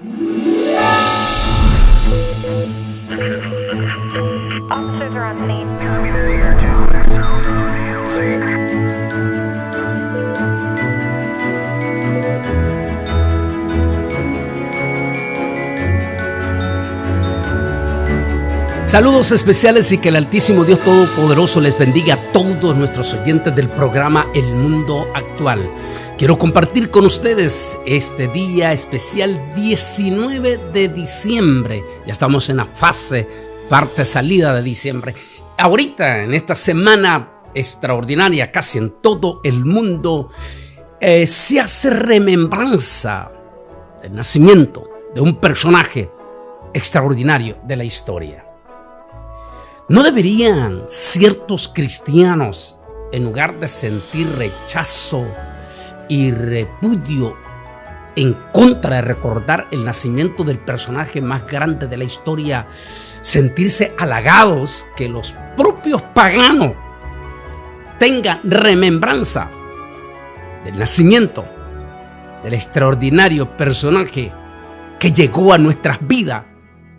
Officers are on scene. Saludos especiales y que el Altísimo Dios Todopoderoso les bendiga a todos nuestros oyentes del programa El Mundo Actual. Quiero compartir con ustedes este día especial 19 de diciembre. Ya estamos en la fase parte salida de diciembre. Ahorita, en esta semana extraordinaria, casi en todo el mundo, se hace remembranza del nacimiento de un personaje extraordinario de la historia. ¿No deberían ciertos cristianos, en lugar de sentir rechazo y repudio en contra de recordar el nacimiento del personaje más grande de la historia, sentirse halagados que los propios paganos tengan remembranza del nacimiento del extraordinario personaje que llegó a nuestras vidas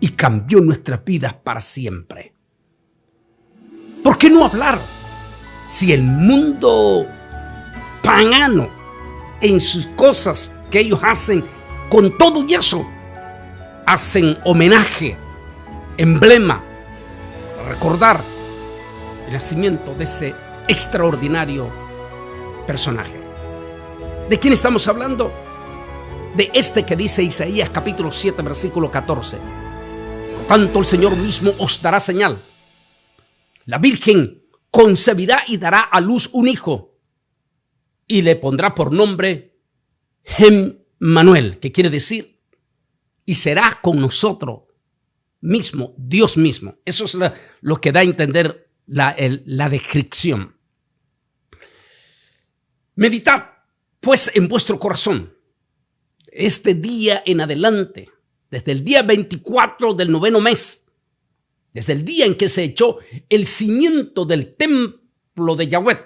y cambió nuestras vidas para siempre? ¿Por qué no hablar si el mundo pagano, en sus cosas que ellos hacen, con todo y eso, hacen homenaje, emblema, para recordar el nacimiento de ese extraordinario personaje? ¿De quién estamos hablando? De este que dice Isaías capítulo 7, versículo 14. Por tanto, el Señor mismo os dará señal. La Virgen concebirá y dará a luz un hijo y le pondrá por nombre Emmanuel, que quiere decir, y será con nosotros mismo, Dios mismo. Eso es lo que da a entender la descripción. Meditad pues en vuestro corazón este día en adelante, desde el día 24 del noveno mes, desde el día en que se echó el cimiento del templo de Yahweh.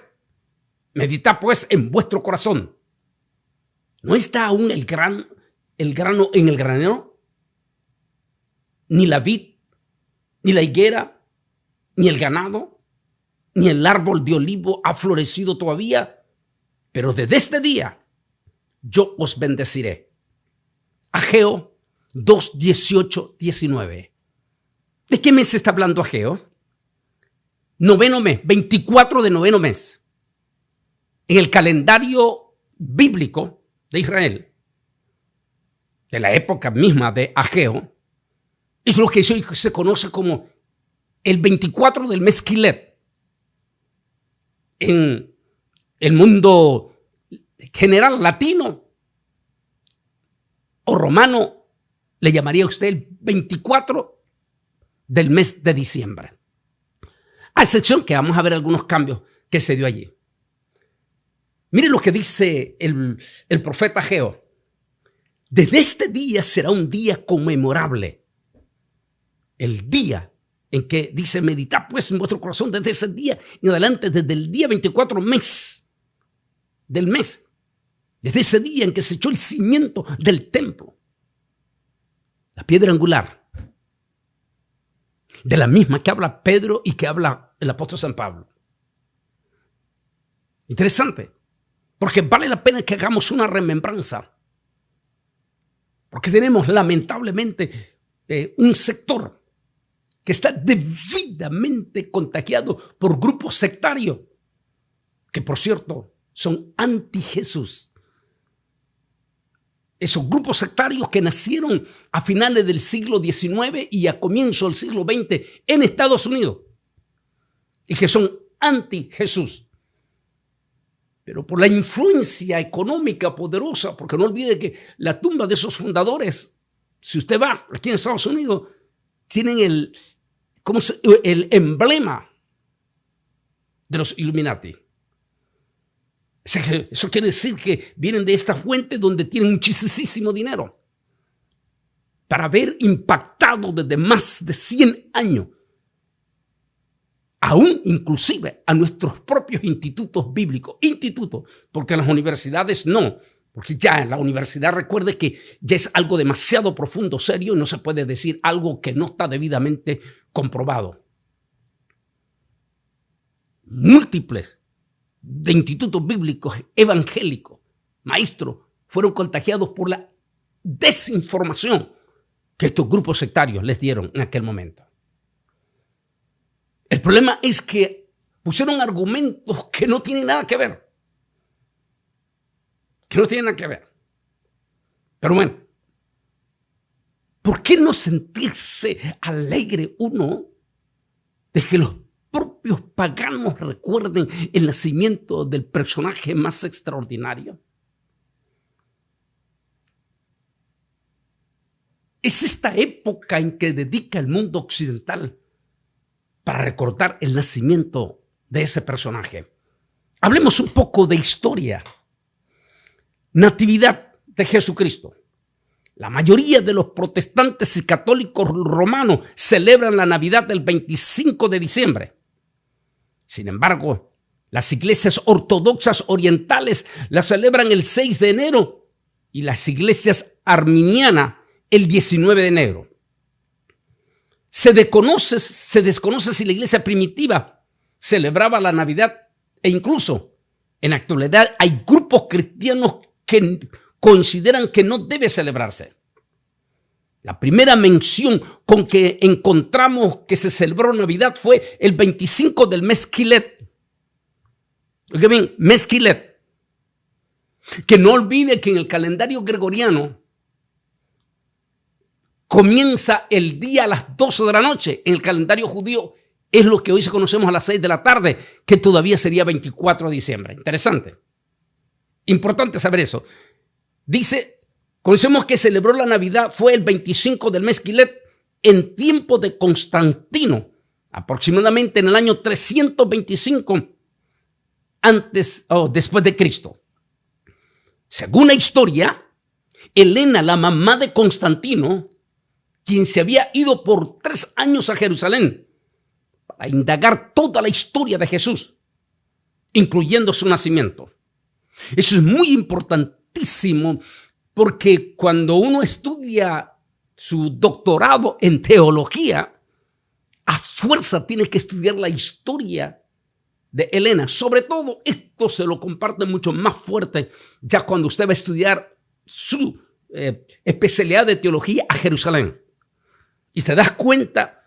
Meditad pues en vuestro corazón. ¿No está aún el grano en el granero? Ni la vid, ni la higuera, ni el ganado, ni el árbol de olivo ha florecido todavía. Pero desde este día yo os bendeciré. Ageo 2, 18, 19. ¿De qué mes está hablando Ageo? Noveno mes, 24 de noveno mes. En el calendario bíblico de Israel, de la época misma de Ageo, es lo que hoy se conoce como el 24 del mes Quilev. En el mundo general latino o romano, le llamaría usted el 24 del mes de diciembre. A excepción que vamos a ver algunos cambios que se dio allí. Mire lo que dice el profeta Ageo. Desde este día será un día conmemorable. El día en que dice, meditad pues en vuestro corazón desde ese día en adelante, desde el día 24 del mes. Desde ese día en que se echó el cimiento del templo. La piedra angular. De la misma que habla Pedro y que habla el apóstol San Pablo. Interesante, porque vale la pena que hagamos una remembranza. Porque tenemos lamentablemente un sector que está debidamente contagiado por grupos sectarios, que por cierto son anti-Jesús. Esos grupos sectarios que nacieron a finales del siglo XIX y a comienzo del siglo XX en Estados Unidos y que son anti-Jesús. Pero por la influencia económica poderosa, porque no olvide que la tumba de esos fundadores, si usted va aquí en Estados Unidos, tienen el emblema de los Illuminati. Eso quiere decir que vienen de esta fuente donde tienen muchísimo dinero para haber impactado desde más de 100 años, aún inclusive a nuestros propios institutos bíblicos, porque las universidades no, Porque ya en la universidad, recuerde que ya es algo demasiado profundo, serio, y no se puede decir algo que no está debidamente comprobado. Múltiples de institutos bíblicos evangélicos, maestros, fueron contagiados por la desinformación que estos grupos sectarios les dieron en aquel momento. El problema es que pusieron argumentos que no tienen nada que ver. Pero bueno, ¿por qué no sentirse alegre uno de que los propios paganos recuerden el nacimiento del personaje más extraordinario? Es esta época en que dedica el mundo occidental para recordar el nacimiento de ese personaje. Hablemos un poco de historia. Natividad de Jesucristo. La mayoría de los protestantes y católicos romanos celebran la Navidad el 25 de diciembre. Sin embargo, las iglesias ortodoxas orientales la celebran el 6 de enero y las iglesias arminianas el 19 de enero. Se desconoce si la iglesia primitiva celebraba la Navidad e incluso en la actualidad hay grupos cristianos que consideran que no debe celebrarse. La primera mención con que encontramos que se celebró Navidad fue el 25 del mes Quilet. Oiga bien, mes Quilet. Que no olvide que en el calendario gregoriano comienza el día a las 12 de la noche. En el calendario judío es lo que hoy conocemos a las 6 de la tarde, que todavía sería 24 de diciembre. Interesante. Importante saber eso. Dice, conocemos que celebró la Navidad, fue el 25 del mes Quilet, en tiempo de Constantino, aproximadamente en el año 325 después de Cristo. Según la historia, Helena, la mamá de Constantino, quien se había ido por 3 años a Jerusalén para indagar toda la historia de Jesús, incluyendo su nacimiento. Eso es muy importantísimo porque cuando uno estudia su doctorado en teología, a fuerza tiene que estudiar la historia de Helena. Sobre todo, esto se lo comparte mucho más fuerte ya cuando usted va a estudiar su especialidad de teología a Jerusalén. Y te das cuenta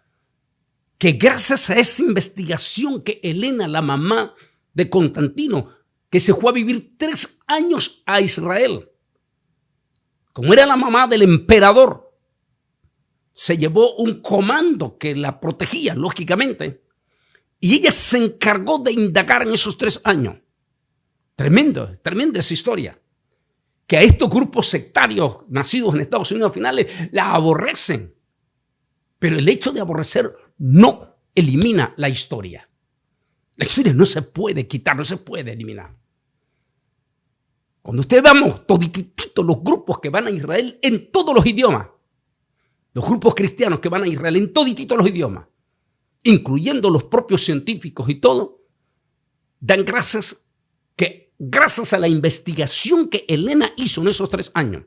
que gracias a esa investigación que Helena, la mamá de Constantino, que se fue a vivir 3 años a Israel, como era la mamá del emperador, se llevó un comando que la protegía, lógicamente, y ella se encargó de indagar en esos 3 años. Tremenda esa historia. Que a estos grupos sectarios nacidos en Estados Unidos finales la aborrecen. Pero el hecho de aborrecer no elimina la historia. La historia no se puede quitar, no se puede eliminar. Cuando usted vamos toditito los grupos que van a Israel en todos los idiomas, los grupos cristianos que van a Israel en toditito los idiomas, incluyendo los propios científicos y todo, dan gracias a la investigación que Helena hizo en esos 3 años.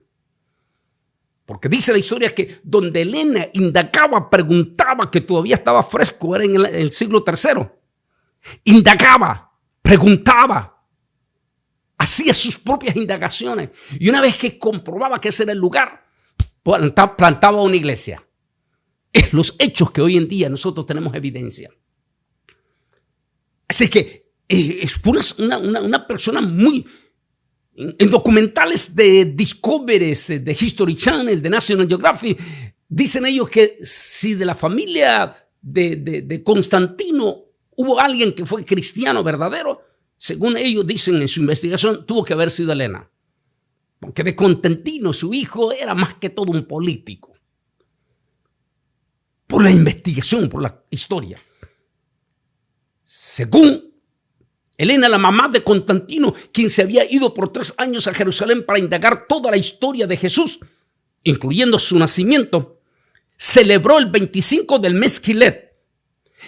Porque dice la historia que donde Helena indagaba, preguntaba, que todavía estaba fresco, era en el siglo III. Indagaba, preguntaba, hacía sus propias indagaciones. Y una vez que comprobaba que ese era el lugar, plantaba una iglesia. Es los hechos que hoy en día nosotros tenemos evidencia. Así que es una persona muy... En documentales de Discovery, de History Channel, de National Geographic, dicen ellos que si de la familia de Constantino hubo alguien que fue cristiano verdadero, según ellos dicen en su investigación, tuvo que haber sido Helena. Porque de Constantino, su hijo, era más que todo un político. Por la investigación, por la historia. Según Helena, la mamá de Constantino, quien se había ido por 3 años a Jerusalén para indagar toda la historia de Jesús, incluyendo su nacimiento, celebró el 25 del mes Quilet,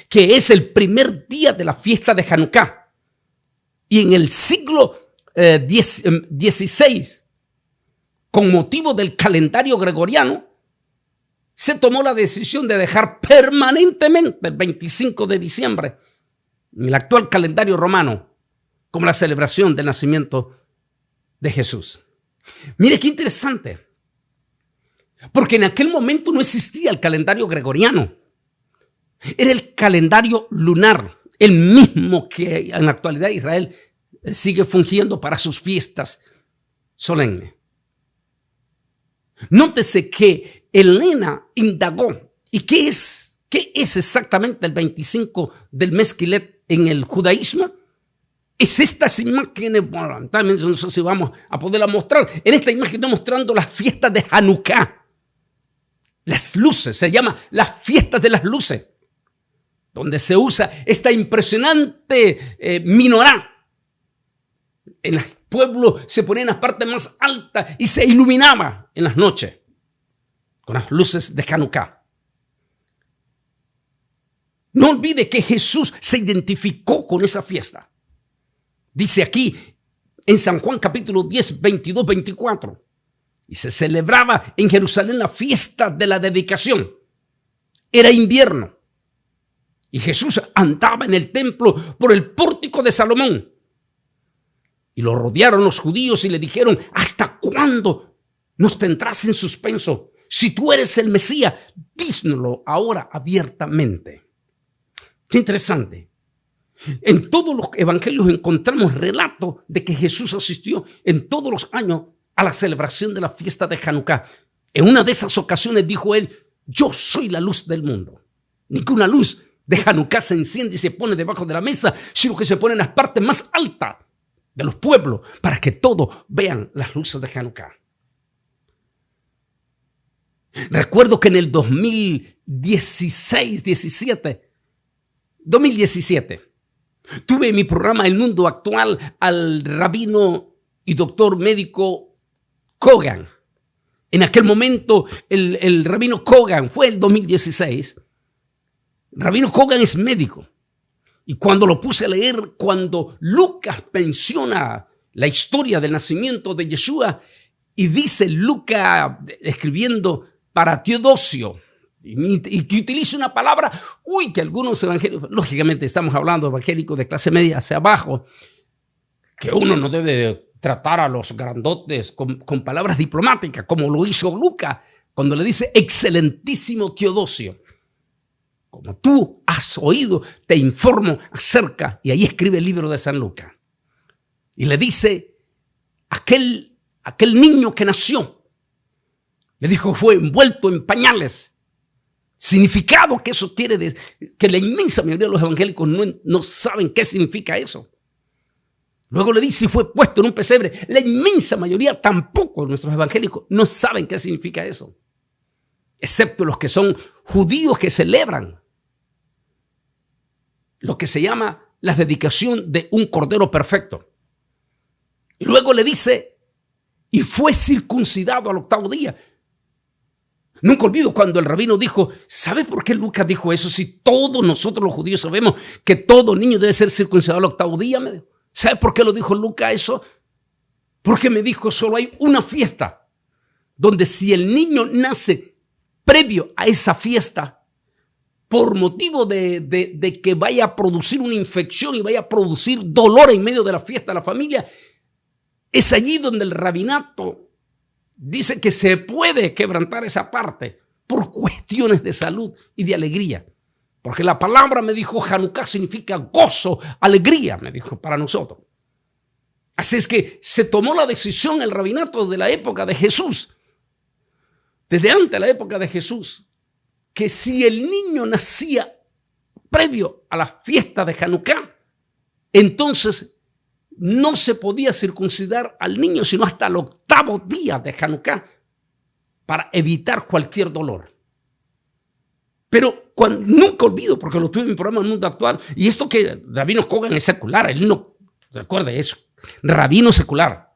que es el primer día de la fiesta de Hanukkah. Y en el siglo XVI, con motivo del calendario gregoriano, se tomó la decisión de dejar permanentemente el 25 de diciembre en el actual calendario romano como la celebración del nacimiento de Jesús. Mire qué interesante, porque en aquel momento no existía el calendario gregoriano. Era el calendario lunar, el mismo que en la actualidad Israel sigue fungiendo para sus fiestas solemnes. Nótese que Elena indagó, ¿y qué es exactamente el 25 del mes Quilev en el judaísmo? Es estas imágenes, bueno, también no sé si vamos a poderla mostrar. En esta imagen estoy mostrando las fiestas de Hanukkah. Las luces, se llama las fiestas de las luces, donde se usa esta impresionante menorá. En el pueblo se ponía en las partes más altas y se iluminaba en las noches con las luces de Hanukkah. No olvide que Jesús se identificó con esa fiesta. Dice aquí en San Juan capítulo 10, 22, 24. Y se celebraba en Jerusalén la fiesta de la dedicación. Era invierno. Y Jesús andaba en el templo por el pórtico de Salomón. Y lo rodearon los judíos y le dijeron: ¿hasta cuándo nos tendrás en suspenso? Si tú eres el Mesías, dísnoslo ahora abiertamente. Qué interesante. En todos los evangelios encontramos relatos de que Jesús asistió en todos los años a la celebración de la fiesta de Hanukkah. En una de esas ocasiones dijo él: yo soy la luz del mundo. Ninguna luz de Hanukkah se enciende y se pone debajo de la mesa, sino que se pone en las partes más altas de los pueblos para que todos vean las luces de Hanukkah. Recuerdo que en el 2017, tuve en mi programa El Mundo Actual al rabino y doctor médico Kogan. En aquel momento el rabino Kogan, fue el 2016, rabino Kogan es médico. Y cuando lo puse a leer, cuando Lucas menciona la historia del nacimiento de Yeshua, y dice Lucas escribiendo para Teodosio, y que utiliza una palabra, que algunos evangélicos, lógicamente estamos hablando de evangélicos de clase media hacia abajo, que uno no debe tratar a los grandotes con palabras diplomáticas, como lo hizo Lucas, cuando le dice excelentísimo Teodosio. Como tú has oído, te informo acerca, y ahí escribe el libro de San Lucas. Y le dice, aquel niño que nació, le dijo, fue envuelto en pañales. Significado que eso quiere decir, que la inmensa mayoría de los evangélicos no saben qué significa eso. Luego le dice, fue puesto en un pesebre. La inmensa mayoría tampoco de nuestros evangélicos no saben qué significa eso, excepto los que son judíos que celebran lo que se llama la dedicación de un cordero perfecto. Y luego le dice, y fue circuncidado al 8º día. Nunca olvido cuando el rabino dijo, ¿sabe por qué Lucas dijo eso? Si todos nosotros los judíos sabemos que todo niño debe ser circuncidado al 8º día. Me dijo, ¿sabe por qué lo dijo Lucas eso? Porque me dijo, solo hay una fiesta donde si el niño nace previo a esa fiesta, por motivo de que vaya a producir una infección y vaya a producir dolor en medio de la fiesta de la familia, es allí donde el rabinato dice que se puede quebrantar esa parte por cuestiones de salud y de alegría. Porque la palabra, me dijo, Hanukkah significa gozo, alegría, me dijo, para nosotros. Así es que se tomó la decisión el rabinato de la época de Jesús, desde antes de la época de Jesús, que si el niño nacía previo a la fiesta de Hanukkah, entonces no se podía circuncidar al niño sino hasta el 8º día de Hanukkah para evitar cualquier dolor. Pero nunca olvido, porque lo tuve en mi programa El Mundo Actual, y esto que Rabino Kogan es secular, él no recuerde eso, rabino secular.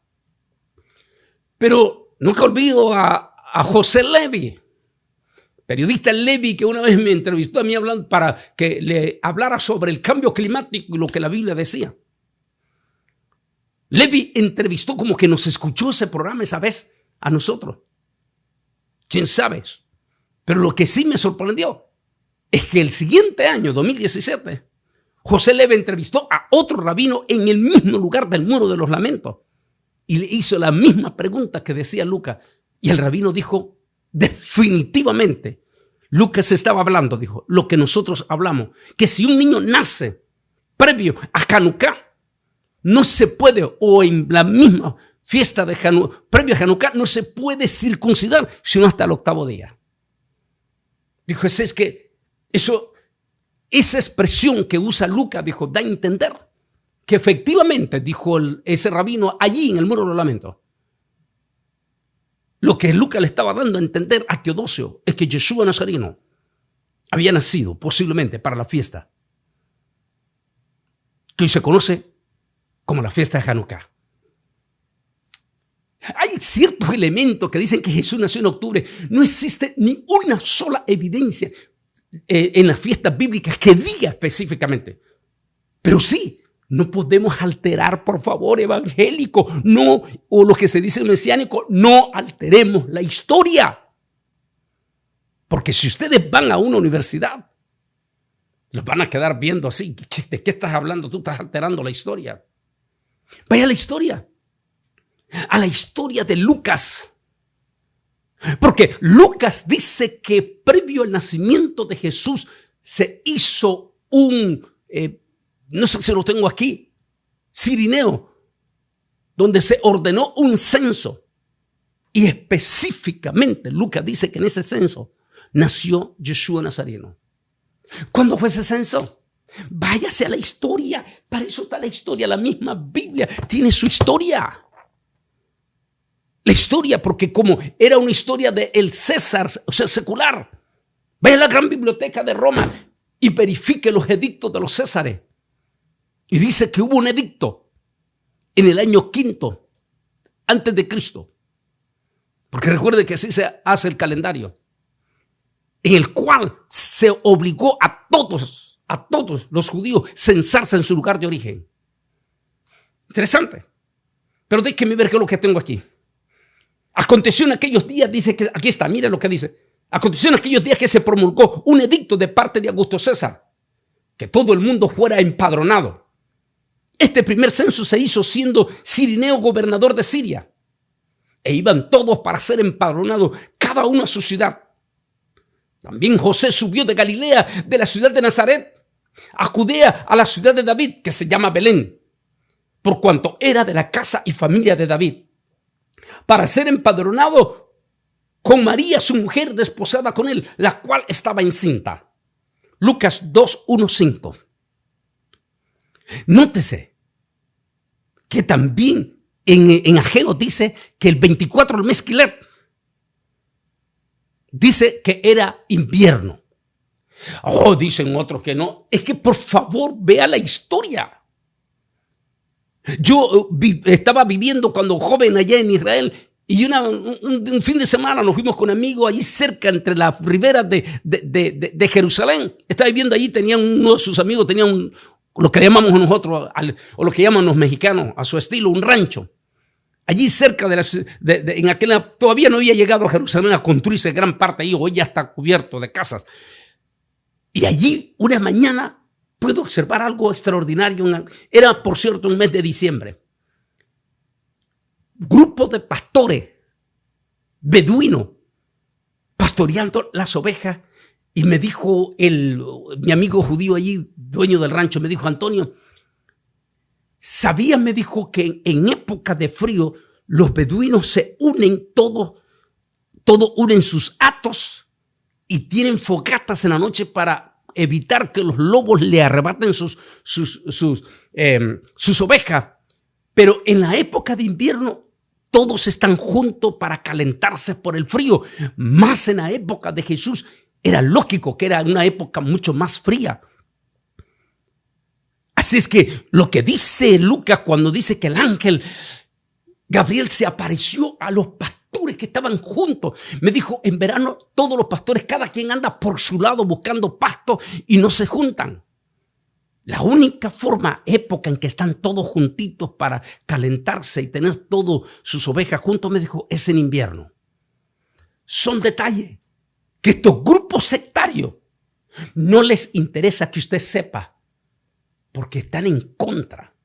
Pero nunca olvido a José Levi, periodista Levi, que una vez me entrevistó a mí hablando para que le hablara sobre el cambio climático y lo que la Biblia decía. Levi entrevistó, como que nos escuchó ese programa esa vez, a nosotros. ¿Quién sabe? Pero lo que sí me sorprendió es que el siguiente año, 2017, José Leve entrevistó a otro rabino en el mismo lugar del Muro de los Lamentos y le hizo la misma pregunta que decía Lucas. Y el rabino dijo, definitivamente, Lucas estaba hablando, dijo, lo que nosotros hablamos, que si un niño nace previo a Hanukkah, no se puede, o en la misma fiesta de Hanukkah, previo a Hanukkah, no se puede circuncidar, sino hasta el 8º día. Dijo, es que esa expresión que usa Lucas, dijo, da a entender que efectivamente, dijo ese rabino allí en el Muro de los Lamentos, lo que Lucas le estaba dando a entender a Teodosio es que Yeshua Nazareno había nacido posiblemente para la fiesta que hoy se conoce como la fiesta de Hanukkah. Hay ciertos elementos que dicen que Jesús nació en octubre. No existe ni una sola evidencia en las fiestas bíblicas que diga específicamente. Pero sí, no podemos alterar, por favor, evangélico, no, o lo que se dice mesiánico, no alteremos la historia. Porque si ustedes van a una universidad, los van a quedar viendo así. ¿De qué estás hablando? Tú estás alterando la historia. Vaya a la historia. A la historia de Lucas. Porque Lucas dice que previo al nacimiento de Jesús se hizo no sé si lo tengo aquí, Cirineo, donde se ordenó un censo. Y específicamente Lucas dice que en ese censo nació Yeshua Nazareno. ¿Cuándo fue ese censo? Váyase a la historia. Para eso está la historia. La misma Biblia tiene su historia. La historia, porque como era una historia de el César, o sea, secular. Vaya a la gran biblioteca de Roma y verifique los edictos de los Césares. Y dice que hubo un edicto en el año 5 antes de Cristo. Porque recuerde que así se hace el calendario. En el cual se obligó a todos los judíos censarse en su lugar de origen. Interesante. Pero déjenme ver qué es lo que tengo aquí. Aconteció en aquellos días, dice que, aquí está, mire lo que dice. Aconteció en aquellos días que se promulgó un edicto de parte de Augusto César, que todo el mundo fuera empadronado. Este primer censo se hizo siendo Cirineo gobernador de Siria. E iban todos para ser empadronados, cada uno a su ciudad. También José subió de Galilea, de la ciudad de Nazaret, a Judea, a la ciudad de David, que se llama Belén, por cuanto era de la casa y familia de David, para ser empadronado con María, su mujer, desposada con él, la cual estaba encinta. Lucas 2:1-5. Nótese que también en Ageo dice que el 24 del mes Kislev dice que era invierno. Oh, dicen otros que no. Es que por favor vea la historia. Yo estaba viviendo cuando joven allá en Israel y un fin de semana nos fuimos con amigos allí cerca entre las riberas de Jerusalén. Estaba viviendo allí, uno de sus amigos tenía lo que llamamos nosotros, o lo que llaman los mexicanos, a su estilo, un rancho. Allí cerca en aquella, todavía no había llegado a Jerusalén a construirse gran parte ahí, hoy ya está cubierto de casas. Y allí, una mañana, puedo observar algo extraordinario. Era, por cierto, un mes de diciembre. Grupo de pastores beduinos pastoreando las ovejas. Y me dijo mi amigo judío allí, dueño del rancho, me dijo, Antonio, ¿sabías? Me dijo que en época de frío los beduinos se unen todo unen sus hatos y tienen fogatas en la noche para evitar que los lobos le arrebaten sus ovejas. Pero en la época de invierno todos están juntos para calentarse por el frío. Más en la época de Jesús era lógico que era una época mucho más fría. Así es que lo que dice Lucas cuando dice que el ángel Gabriel se apareció a los pastores que estaban juntos, me dijo, en verano todos los pastores, cada quien anda por su lado buscando pasto y no se juntan. La única forma, época en que están todos juntitos para calentarse y tener todas sus ovejas juntos, me dijo, es en invierno. Son detalles que estos grupos sectarios no les interesa que usted sepa, porque están en contra.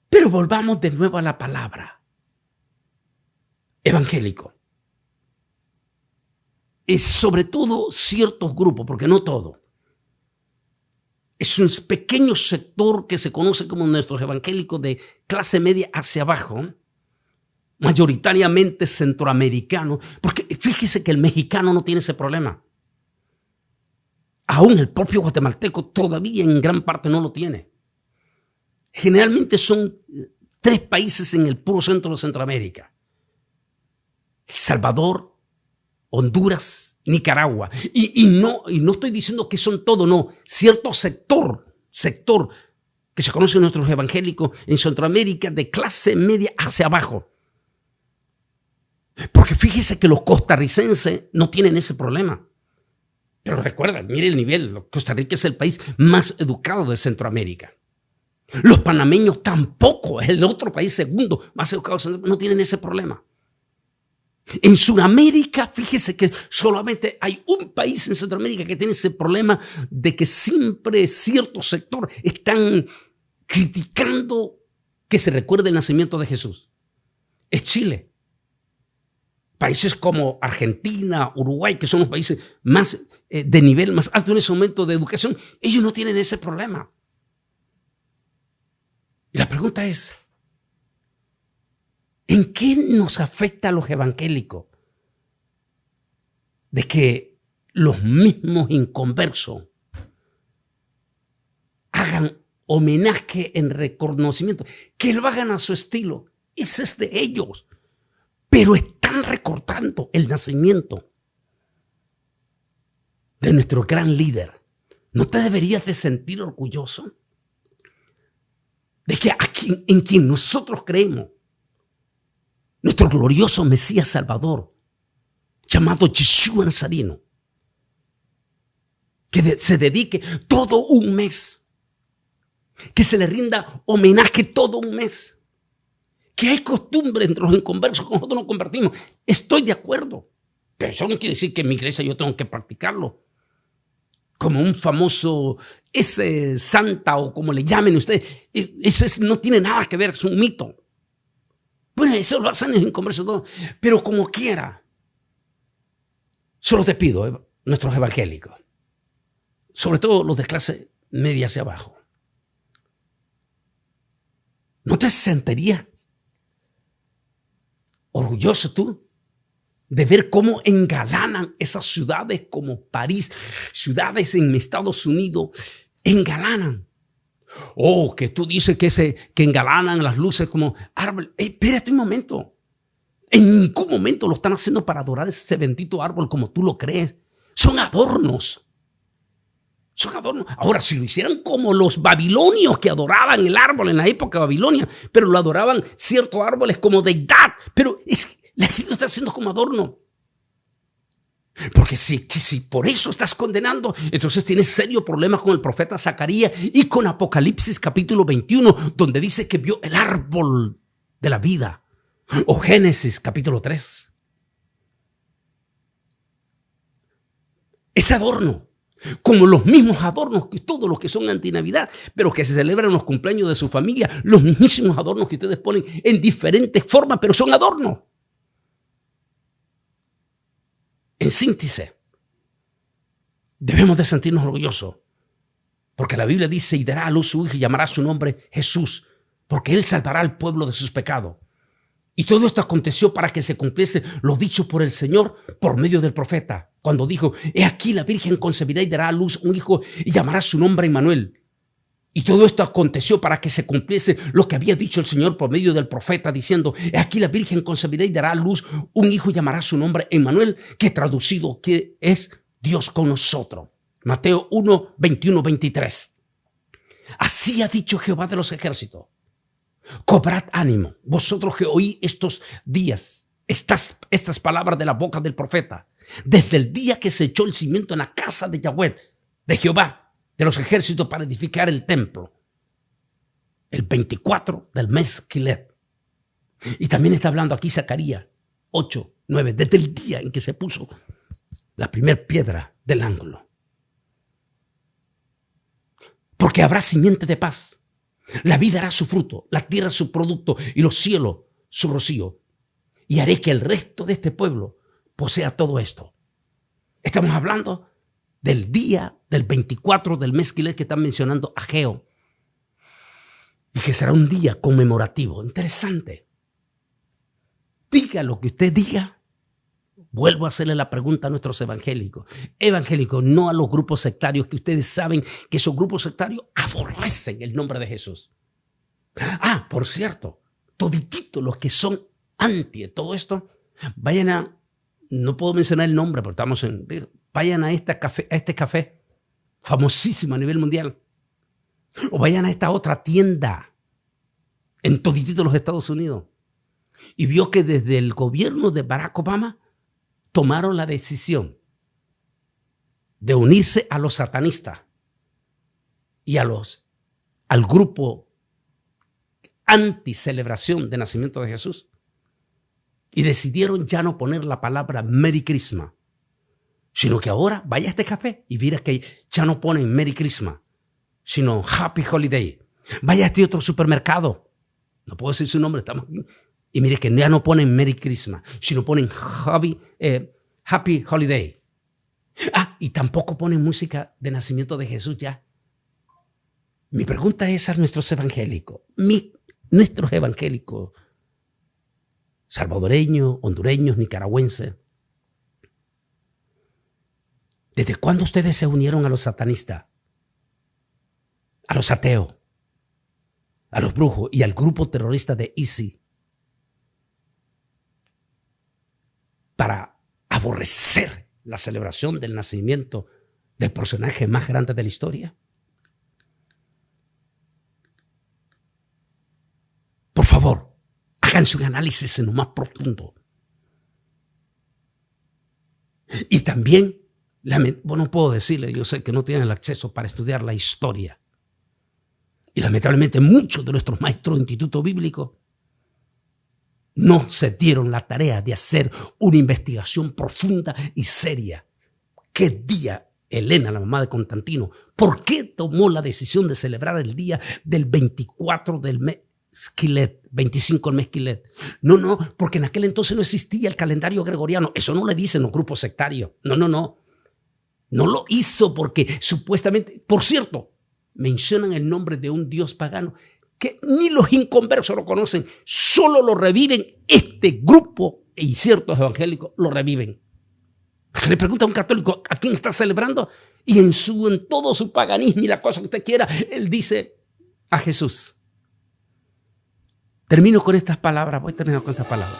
Pero volvamos de nuevo a la palabra. Evangélico. Es sobre todo ciertos grupos, porque no todo. Es un pequeño sector que se conoce como nuestros evangélicos de clase media hacia abajo, mayoritariamente centroamericano, porque fíjese que el mexicano no tiene ese problema. Aún el propio guatemalteco todavía en gran parte no lo tiene. Generalmente son 3 países en el puro centro de Centroamérica: El Salvador, Honduras, Nicaragua. Y no estoy diciendo que son todos, no. Cierto sector que se conoce en nuestros evangélicos en Centroamérica de clase media hacia abajo. Porque fíjese que los costarricenses no tienen ese problema. Pero recuerda, mire el nivel. Costa Rica es el país más educado de Centroamérica. Los panameños tampoco, es el otro país segundo más educado, no tienen ese problema. En Sudamérica, fíjese que solamente hay un país en Centroamérica que tiene ese problema de que siempre cierto sector están criticando que se recuerde el nacimiento de Jesús. Es Chile. Países como Argentina, Uruguay, que son los países más de nivel más alto en ese momento de educación, ellos no tienen ese problema. Y la pregunta es, ¿en qué nos afecta a los evangélicos de que los mismos inconversos hagan homenaje en reconocimiento? Que lo hagan a su estilo. Ese es de ellos. Pero están recortando el nacimiento de nuestro gran líder. ¿No te deberías de sentir orgulloso de que en quien nosotros creemos, nuestro glorioso Mesías Salvador, llamado Yeshua Nazareno, que se dedique todo un mes, que se le rinda homenaje todo un mes, que hay costumbre entre los inconversos que nosotros nos convertimos? Estoy de acuerdo, pero eso no quiere decir que en mi iglesia yo tengo que practicarlo como un famoso ese santa o como le llamen ustedes. Eso no tiene nada que ver, es un mito. Bueno, eso lo hacen los inconversos todos, pero como quiera. Solo te pido, nuestros evangélicos, sobre todo los de clase media hacia abajo, ¿no te sentirías orgulloso tú de ver cómo engalanan esas ciudades como París, ciudades en Estados Unidos, engalanan? Oh, que tú dices que engalanan las luces como árbol. Espérate un momento. En ningún momento lo están haciendo para adorar ese bendito árbol como tú lo crees. Son adornos. Son adornos. Ahora, si lo hicieran como los babilonios que adoraban el árbol en la época babilonia, pero lo adoraban ciertos árboles como deidad, pero la gente lo está haciendo como adorno. Porque si por eso estás condenando, entonces tienes serios problemas con el profeta Zacarías y con Apocalipsis capítulo 21, donde dice que vio el árbol de la vida, o Génesis capítulo 3. Ese adorno, como los mismos adornos que todos los que son antinavidad, pero que se celebran los cumpleaños de su familia, los mismos adornos que ustedes ponen en diferentes formas, pero son adornos. En síntesis, debemos de sentirnos orgullosos, porque la Biblia dice, y dará a luz su hijo y llamará su nombre Jesús, porque él salvará al pueblo de sus pecados. Y todo esto aconteció para que se cumpliese lo dicho por el Señor por medio del profeta, cuando dijo, he aquí la Virgen concebirá y dará a luz un hijo y llamará su nombre Emmanuel. Y todo esto aconteció para que se cumpliese lo que había dicho el Señor por medio del profeta, diciendo, he aquí la Virgen concebirá y dará a luz un hijo y llamará su nombre Emmanuel, que traducido que es Dios con nosotros. Mateo 1, 21, 23. Así ha dicho Jehová de los ejércitos. Cobrad ánimo, vosotros que oí estos días, estas palabras de la boca del profeta, desde el día que se echó el cimiento en la casa de Yahweh, de Jehová. de los ejércitos para edificar el templo. El 24 del mes Quilet. Y también está hablando aquí Zacarías 8, 9, desde el día en que se puso la primera piedra del ángulo. Porque habrá simiente de paz. La vida hará su fruto, la tierra su producto y los cielos su rocío. Y haré que el resto de este pueblo posea todo esto. Estamos hablando del día del 24 del mes Quilet que están mencionando Ageo. Y que será un día conmemorativo. Interesante. Diga lo que usted diga. Vuelvo a hacerle la pregunta a nuestros evangélicos. Evangélicos, no a los grupos sectarios, que ustedes saben que esos grupos sectarios aborrecen el nombre de Jesús. Ah, por cierto, todititos los que son anti de todo esto, vayan a, no puedo mencionar el nombre, pero vayan a este café, famosísimo a nivel mundial. O vayan a esta otra tienda en todititos los Estados Unidos. Y vio que desde el gobierno de Barack Obama tomaron la decisión de unirse a los satanistas y al grupo anti-celebración de nacimiento de Jesús. Y decidieron ya no poner la palabra Merry Christmas, sino que ahora vaya a este café y mira que ya no ponen Merry Christmas, sino Happy Holiday. Vaya a este otro supermercado, no puedo decir su nombre, estamos aquí, y mire que ya no ponen Merry Christmas, sino ponen Happy Holiday. Ah, y tampoco ponen música de nacimiento de Jesús ya. Mi pregunta es a nuestros evangélicos, salvadoreños, hondureños, nicaragüenses. ¿Desde cuándo ustedes se unieron a los satanistas, a los ateos, a los brujos y al grupo terrorista de ISIS para aborrecer la celebración del nacimiento del personaje más grande de la historia? Por favor, háganse un análisis en lo más profundo. Y también, no puedo decirle, yo sé que no tienen el acceso para estudiar la historia. Y lamentablemente muchos de nuestros maestros de instituto bíblico no se dieron la tarea de hacer una investigación profunda y seria. ¿Qué día Elena, la mamá de Constantino, por qué tomó la decisión de celebrar el día del 24 del mes Quilet, 25 el mes Quilet? No, porque en aquel entonces no existía el calendario gregoriano. Eso no le dicen los grupos sectarios. No. No lo hizo porque supuestamente, por cierto, mencionan el nombre de un dios pagano que ni los inconversos lo conocen, solo lo reviven este grupo y ciertos evangélicos lo reviven. Le pregunta a un católico a quién está celebrando y en todo su paganismo y la cosa que usted quiera, él dice a Jesús. Termino con estas palabras, voy a terminar con estas palabras.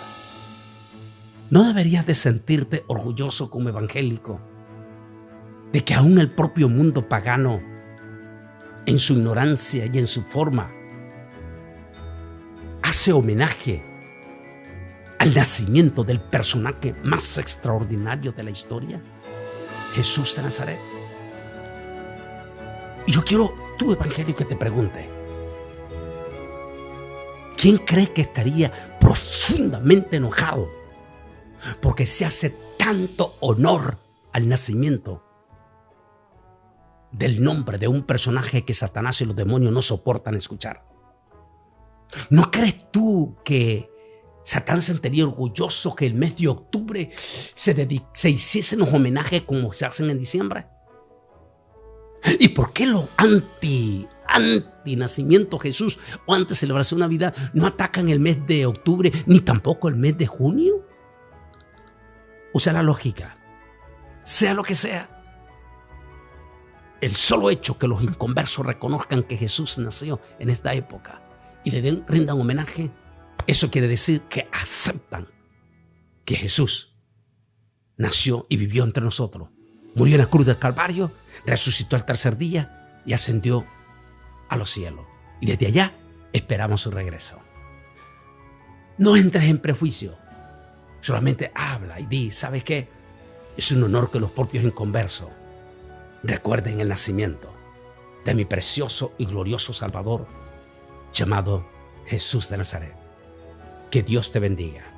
¿No deberías de sentirte orgulloso como evangélico de que aún el propio mundo pagano, en su ignorancia y en su forma, hace homenaje al nacimiento del personaje más extraordinario de la historia, Jesús de Nazaret? Y yo quiero, tú evangélico, que te pregunte, ¿quién cree que estaría profundamente enojado porque se hace tanto honor al nacimiento del nombre de un personaje que Satanás y los demonios no soportan escuchar? ¿No crees tú que Satán se sentiría orgulloso que el mes de octubre se hiciesen los homenajes como se hacen en diciembre? ¿Y por qué los anti-nacimiento Jesús o anti-celebración de Navidad no atacan el mes de octubre ni tampoco el mes de junio? Usa la lógica. Sea lo que sea, el solo hecho que los inconversos reconozcan que Jesús nació en esta época y le rindan homenaje, eso quiere decir que aceptan que Jesús nació y vivió entre nosotros. Murió en la cruz del Calvario, resucitó al tercer día y ascendió a los cielos. Y desde allá esperamos su regreso. No entres en prejuicio. Solamente habla y di, ¿sabes qué? Es un honor que los propios inconversos recuerden el nacimiento de mi precioso y glorioso Salvador, llamado Jesús de Nazaret. Que Dios te bendiga.